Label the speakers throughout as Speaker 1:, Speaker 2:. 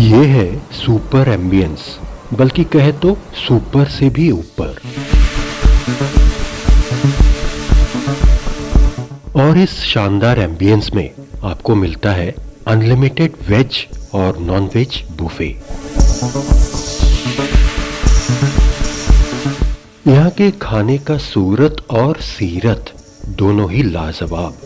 Speaker 1: ये है super ambience, बल्कि कहे तो सुपर से भी ऊपर। और इस शानदार एम्बियंस में आपको मिलता है अनलिमिटेड वेज और नॉन वेज बुफे। यहाँ के खाने का सूरत और सीरत दोनों ही लाजवाब।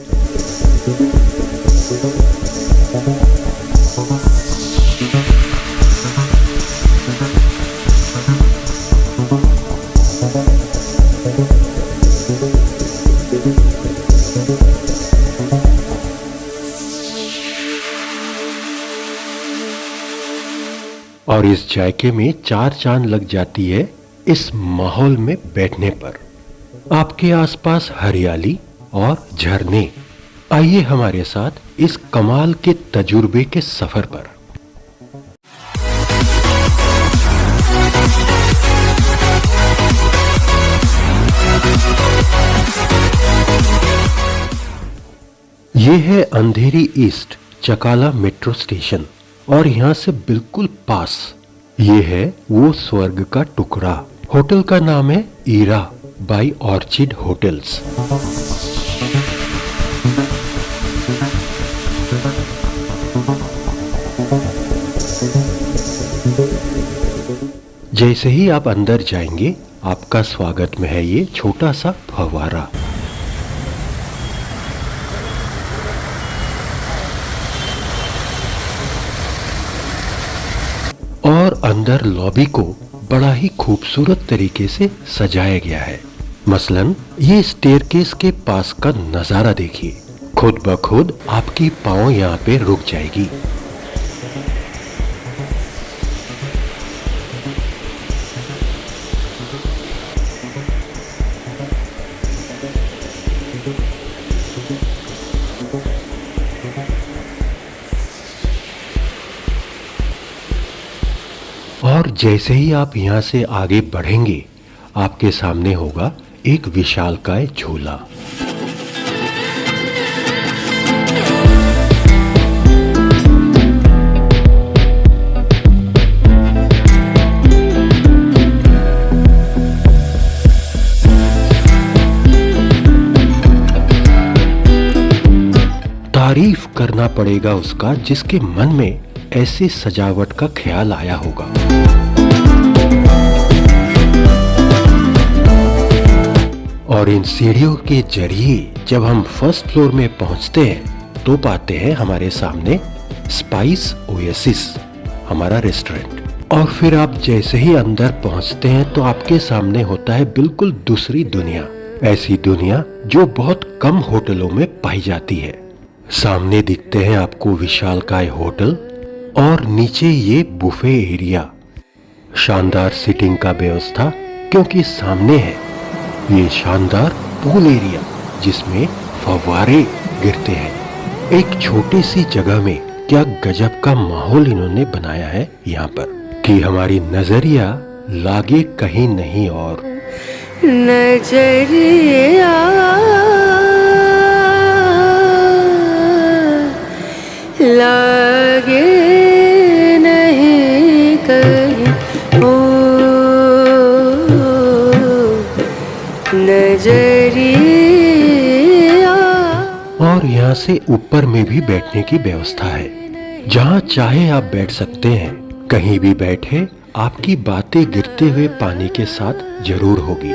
Speaker 1: और इस जायके में 4 चांद लग जाती है इस माहौल में बैठने पर। आपके आसपास हरियाली और झरने। आइए हमारे साथ इस कमाल के तजुर्बे के सफर पर। ये है अंधेरी ईस्ट चकाला मेट्रो स्टेशन और यहाँ से बिल्कुल पास ये है वो स्वर्ग का टुकड़ा। होटल का नाम है ईरा बाय ऑर्चिड होटल्स। जैसे ही आप अंदर जाएंगे आपका स्वागत में है ये छोटा सा फव्वारा। और अंदर लॉबी को बड़ा ही खूबसूरत तरीके से सजाया गया है। मसलन ये स्टेयरकेस के पास का नजारा देखिए, खुद ब खुद आपकी पाँव यहाँ पे रुक जाएगी। और जैसे ही आप यहाँ से आगे बढ़ेंगे आपके सामने होगा एक विशालकाय झूला। तारीफ करना पड़ेगा उसका जिसके मन में ऐसी सजावट का ख्याल आया होगा। और इन सीढ़ियों के जरिए जब हम फर्स्ट फ्लोर में पहुंचते हैं तो पाते हैं हमारे सामने स्पाइस ओएसिस, हमारा रेस्टोरेंट। और फिर आप जैसे ही अंदर पहुंचते हैं तो आपके सामने होता है बिल्कुल दूसरी दुनिया, ऐसी दुनिया जो बहुत कम होटलों में पाई जाती है। सामने दिखते हैं आपको विशालकाय होटल और नीचे ये बुफे एरिया। शानदार सीटिंग का व्यवस्था क्योंकि सामने है ये शानदार पूल एरिया जिसमें फव्वारे गिरते हैं। एक छोटी सी जगह में क्या गजब का माहौल इन्होंने बनाया है यहाँ पर कि हमारी नजरिया लागे कहीं नहीं और।
Speaker 2: नजरिया लागे नहीं कहीं नजरिया।
Speaker 1: और यहाँ से ऊपर में भी बैठने की व्यवस्था है, जहाँ चाहे आप बैठ सकते हैं। कहीं भी बैठे आपकी बातें गिरते हुए पानी के साथ जरूर होगी।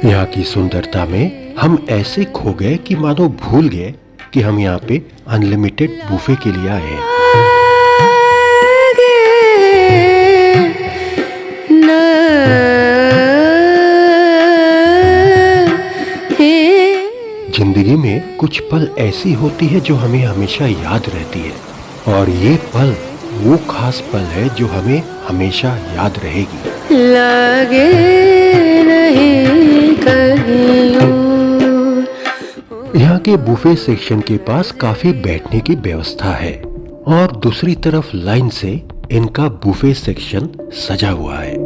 Speaker 1: यहाँ की सुंदरता में हम ऐसे खो गए कि मानो भूल गए कि हम यहाँ पे अनलिमिटेड बुफे के लिए आए हैं। जिंदगी में कुछ पल ऐसी होती है जो हमें हमेशा याद रहती है, और ये पल वो खास पल है जो हमें हमेशा याद रहेगी।
Speaker 2: लागे नहीं कहीं।
Speaker 1: यहाँ के बुफे सेक्शन के पास काफी बैठने की व्यवस्था है और दूसरी तरफ लाइन से इनका बुफे सेक्शन सजा हुआ है।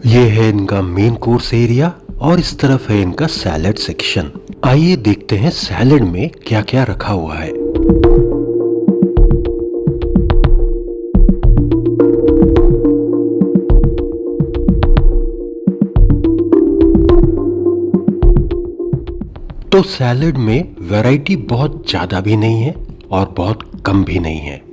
Speaker 1: ये है इनका मेन कोर्स एरिया और इस तरफ है इनका सैलेड सेक्शन। आइए देखते हैं सैलेड में क्या क्या रखा हुआ है। तो सैलेड में वैरायटी बहुत ज्यादा भी नहीं है और बहुत कम भी नहीं है।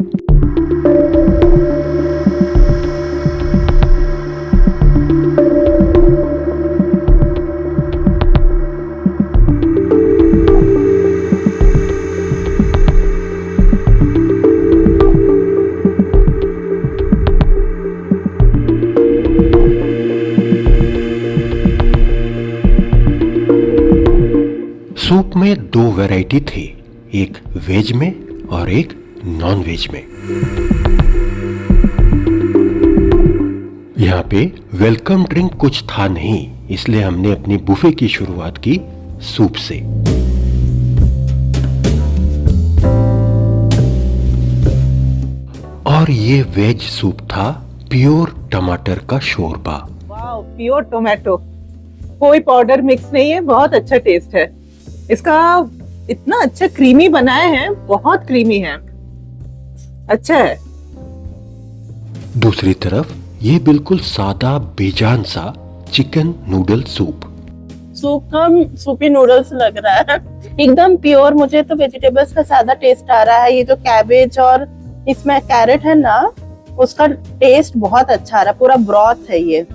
Speaker 1: सूप में दो वैरायटी थी, एक वेज में और एक नॉन वेज में। यहाँ पे वेलकम ड्रिंक कुछ था नहीं, इसलिए हमने अपनी बुफे की शुरुआत की सूप से। और ये वेज सूप था प्योर टमाटर का शोरबा।
Speaker 3: वाह, प्योर टोमेटो, कोई पाउडर मिक्स नहीं है, बहुत अच्छा टेस्ट है इसका। इतना अच्छा क्रीमी बनाए हैं, बहुत क्रीमी है, अच्छा है।
Speaker 1: दूसरी तरफ ये बिल्कुल सादा बेजान सा चिकन नूडल सूप।
Speaker 4: सूप कम सूपी नूडल्स लग रहा है, एकदम प्योर। मुझे तो वेजिटेबल्स का सादा टेस्ट आ रहा है। ये जो कैबेज और इसमें कैरेट है ना, उसका टेस्ट बहुत अच्छा आ रहा है। पूरा ब्रॉथ है ये।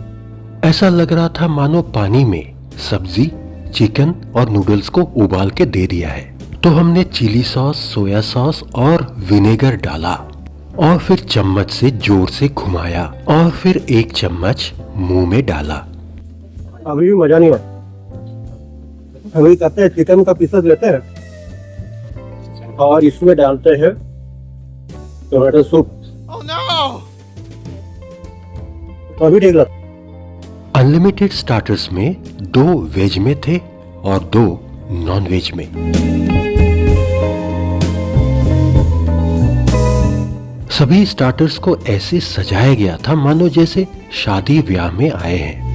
Speaker 1: ऐसा लग रहा था मानो पानी में सब्जी, चिकन और नूडल्स को उबाल के दे दिया है। तो हमने चिली सॉस, सोया सॉस और विनेगर डाला और फिर चम्मच से जोर से घुमाया और फिर एक चम्मच मुंह में डाला।
Speaker 5: अभी भी मजा नहीं आता। अभी करते हैं, चिकन का पीसेस लेते हैं और इसमें डालते हैं टोमेटो सूप। तो अभी ठीक लगता।
Speaker 1: अनलिमिटेड स्टार्टर्स में 2 वेज में थे और 2 नॉन वेज में। सभी स्टार्टर्स को ऐसे सजाया गया था मानो जैसे शादी ब्याह में आए हैं।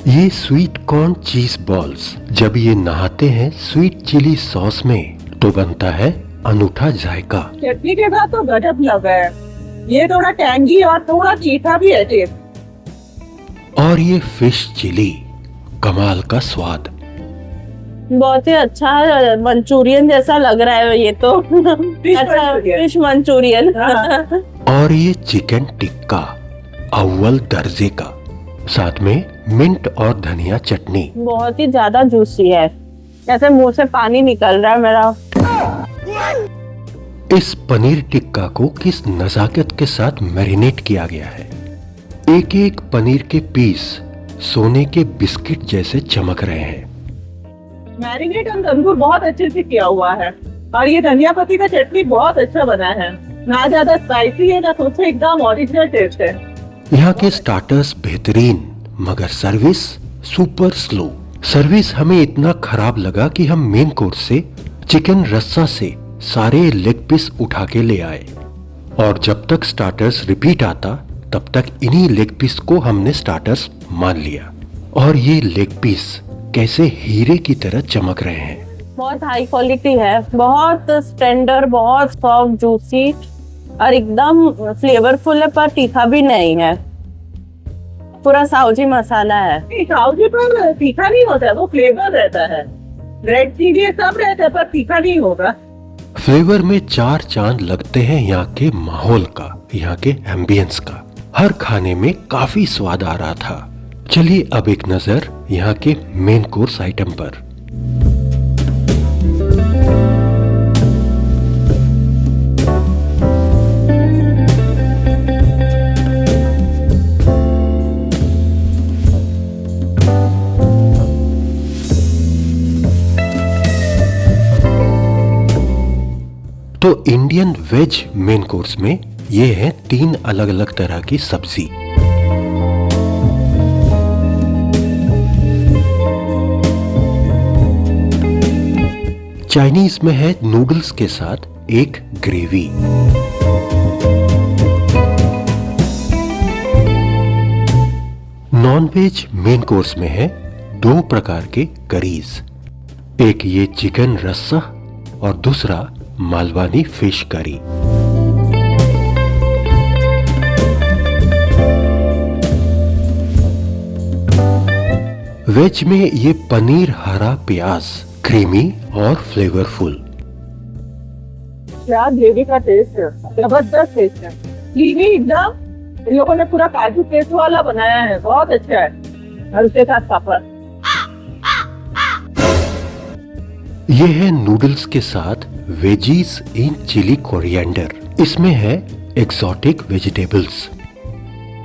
Speaker 1: ये स्वीट कॉर्न चीज बॉल्स, जब ये नहाते हैं स्वीट चिली सॉस में तो बनता है अनूठा जायका।
Speaker 3: चटनी के साथ तो गजब लगा है। ये थोड़ा टैंगी और थोड़ा तीखा भी है टेस्ट।
Speaker 1: और ये फिश चिली, कमाल का स्वाद।
Speaker 4: बहुत ही अच्छा मंचूरियन जैसा लग रहा है ये तो। अच्छा, फिश मंचूरियन।
Speaker 1: और ये चिकन टिक्का अव्वल दर्जे का, साथ में मिंट और धनिया चटनी।
Speaker 4: बहुत ही ज्यादा जूसी है, जैसे मुंह से पानी निकल रहा है मेरा।
Speaker 1: इस पनीर टिक्का को किस नजाकत के साथ मैरिनेट किया गया है। एक एक पनीर के पीस सोने के बिस्किट जैसे चमक रहे हैं।
Speaker 3: मैरिनेट और तंदूर बहुत अच्छे से किया हुआ है और ये धनिया पत्ती का चटनी बहुत अच्छा बना है। ना ज्यादा स्पाइसी है ना कुछ, एकदम ओरिजिनल टेस्ट है।
Speaker 1: यहाँ के स्टार्टर्स बेहतरीन, मगर सर्विस सुपर स्लो। सर्विस हमें इतना खराब लगा कि हम मेन कोर्स से चिकन रस्सा से सारे लेग पीस उठा के ले आए और जब तक स्टार्टर्स रिपीट आता तब तक इन्हीं लेग पीस को हमने स्टार्टर्स मान लिया। और ये लेग पीस कैसे हीरे की तरह चमक रहे हैं।
Speaker 4: बहुत हाई क्वालिटी है, बहुत टेंडर, बहुत सॉफ्ट, जूसी और एकदम फ्लेवरफुल है, पर तीखा भी नहीं है। पूरा साउजी मसाला है।
Speaker 3: साउजी पर तीखा नहीं होता है, वो फ्लेवर रहता है। रेड चिली सब रहता है पर तीखा नहीं होगा।
Speaker 1: फ्लेवर में 4 चांद लगते हैं यहाँ के माहौल का, यहाँ के एम्बियंस का। हर खाने में काफी स्वाद आ रहा था। चलिए अब एक नजर यहाँ के मेन कोर्स आइटम पर। तो इंडियन वेज मेन कोर्स में ये है 3 अलग अलग तरह की सब्जी। चाइनीज में है नूडल्स के साथ एक gravy. Non veg main course में है 2 प्रकार के करीज, एक ये चिकन रस्सा और दूसरा मालवानी फिश करी। वेज में ये पनीर हरा प्याज, क्रीमी और फ्लेवरफुल।
Speaker 3: क्या ग्रेवी का टेस्ट है, जबरदस्त टेस्ट है, क्रीमी एकदम। इन लोगों ने पूरा काजू पेस्ट वाला बनाया है, बहुत अच्छा है। और उसके साथ पापड़।
Speaker 1: ये है नूडल्स के साथ वेजीज इन चिली कोरिएंडर। इसमें है एक्सोटिक वेजिटेबल्स।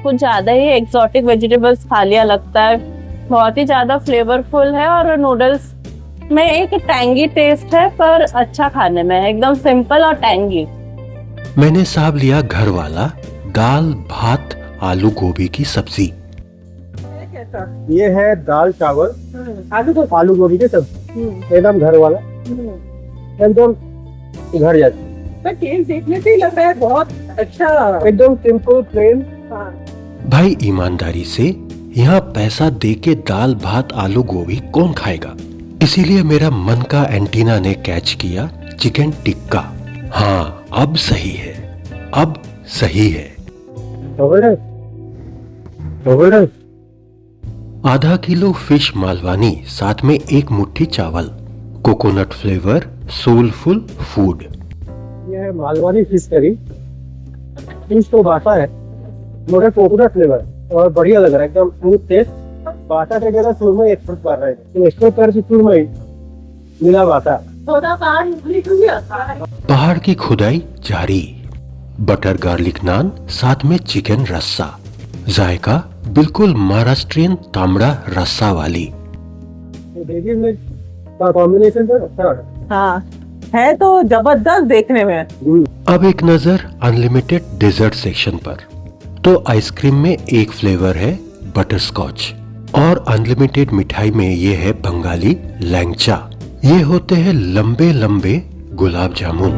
Speaker 4: कुछ ज्यादा ही एक्सोटिक वेजिटेबल्स खा लिया लगता है, बहुत ही ज्यादा फ्लेवरफुल है। और नूडल्स में एक टैंगी टेस्ट है, पर अच्छा खाने में है, एकदम सिंपल और टैंगी।
Speaker 1: मैंने साहब लिया घर वाला दाल भात आलू गोभी की सब्जी।
Speaker 5: ये है दाल चावल आलू गोभी के सब्जी, एकदम घर वाला, एकदम घर जैसा।
Speaker 3: टेस्ट देखने से ही लग रहा है बहुत अच्छा,
Speaker 5: एकदम सिंपल प्लेन।
Speaker 1: भाई ईमानदारी से यहाँ पैसा दे के दाल भात आलू गोभी कौन खाएगा, इसीलिए मेरा मन का एंटीना ने कैच किया चिकन टिक्का। हाँ अब सही है, अब सही है। आधा किलो फिश मालवानी, साथ में 1 मुट्ठी चावल, कोकोनट फ्लेवर, सोलफुल फूड।
Speaker 5: ये है मालवानी फिश करी। फिश तो बासा है मगर कोकोनट फ्लेवर और बढ़िया लग रहा है, एकदम स्मूथ टेस्ट। बासा के जगह सुरमई एक्सपोर्ट कर रहे हैं, तो एक्सपोर्ट कर की सुरमई मिला बासा।
Speaker 1: पहाड़ की खुदाई जारी। बटर गार्लिक नान, साथ में चिकन रस्सा। जायका बिल्कुल महाराष्ट्रियन तामड़ा रस्सा वाली।
Speaker 5: वेजी मिर्च का कॉम्बिनेशन तो अच्छा है।
Speaker 3: हाँ है तो जबरदस्त देखने में।
Speaker 1: अब एक नजर अनलिमिटेड डेजर्ट सेक्शन पर। तो आइसक्रीम में एक फ्लेवर है बटर स्कॉच और अनलिमिटेड मिठाई में ये है बंगाली लैंगचा। ये होते हैं लंबे लंबे गुलाब जामुन।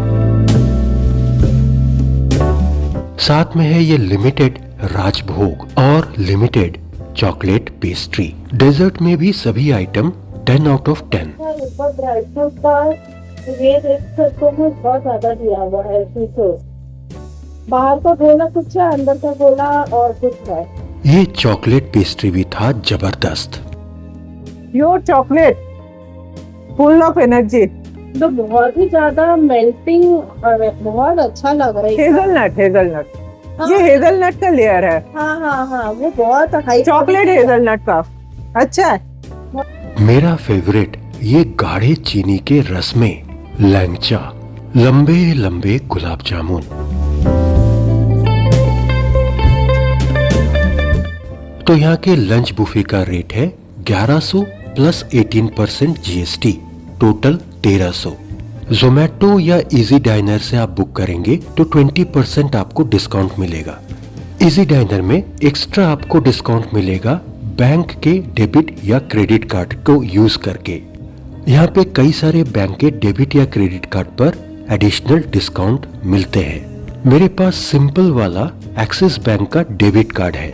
Speaker 1: साथ में है ये लिमिटेड राजभोग और लिमिटेड चॉकलेट पेस्ट्री। डेजर्ट में भी सभी आइटम 10 आउट ऑफ 10।
Speaker 4: ऊपर ड्राई फ्रूट का ये देख सकते हैं, बहुत ज्यादा दिया हुआ है सॉस। बाहर का गोला कुछ है, अंदर का गोला और कुछ है।
Speaker 1: ये चॉकलेट पेस्ट्री भी था जबरदस्त।
Speaker 3: Pure chocolate, full of energy.
Speaker 4: तो बहुत ही ज्यादा मेल्टिंग और बहुत अच्छा लग रहा है।
Speaker 3: हेजलनट, हेजलनट,
Speaker 4: हाँ,
Speaker 3: ये हेजलनट का लेयर है।
Speaker 4: हाँ हाँ हाँ, वो बहुत हाई
Speaker 3: चॉकलेट हेजलनट का अच्छा है।
Speaker 1: मेरा फेवरेट ये गाढ़े चीनी के रस में लैंगचा, लंबे लंबे गुलाब जामुन। तो यहाँ के लंच बुफे का रेट है 1100 प्लस 18% GST, टोटल 1300। जोमेटो या इजी डाइनर से आप बुक करेंगे तो 20% आपको डिस्काउंट मिलेगा। इजी डाइनर में एक्स्ट्रा आपको डिस्काउंट मिलेगा बैंक के डेबिट या क्रेडिट कार्ड को यूज करके। यहाँ पे कई सारे बैंक के डेबिट या क्रेडिट कार्ड पर एडिशनल डिस्काउंट मिलते हैं। मेरे पास सिंपल वाला एक्सिस बैंक का डेबिट कार्ड है,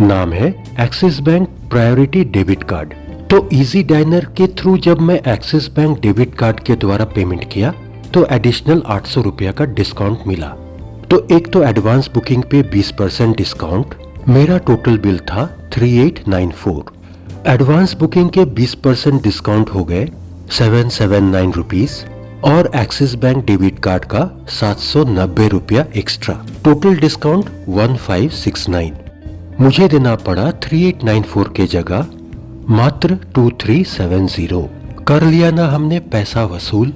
Speaker 1: नाम है axis bank priority debit card. तो इजी डाइनर के थ्रू जब मैं एक्सिस बैंक डेबिट कार्ड के द्वारा पेमेंट किया तो एडिशनल 800 रुपया का डिस्काउंट मिला। तो एक तो एडवांस बुकिंग पे 20% डिस्काउंट, मेरा टोटल बिल था 3894। एडवांस बुकिंग के 20% डिस्काउंट हो गए 779 रुपीज और एक्सिस बैंक डेबिट कार्ड का 790 रुपया एक्स्ट्रा, टोटल डिस्काउंट 1569। मुझे देना पड़ा 3894 के जगह मात्र 2370। कर लिया ना हमने पैसा वसूल।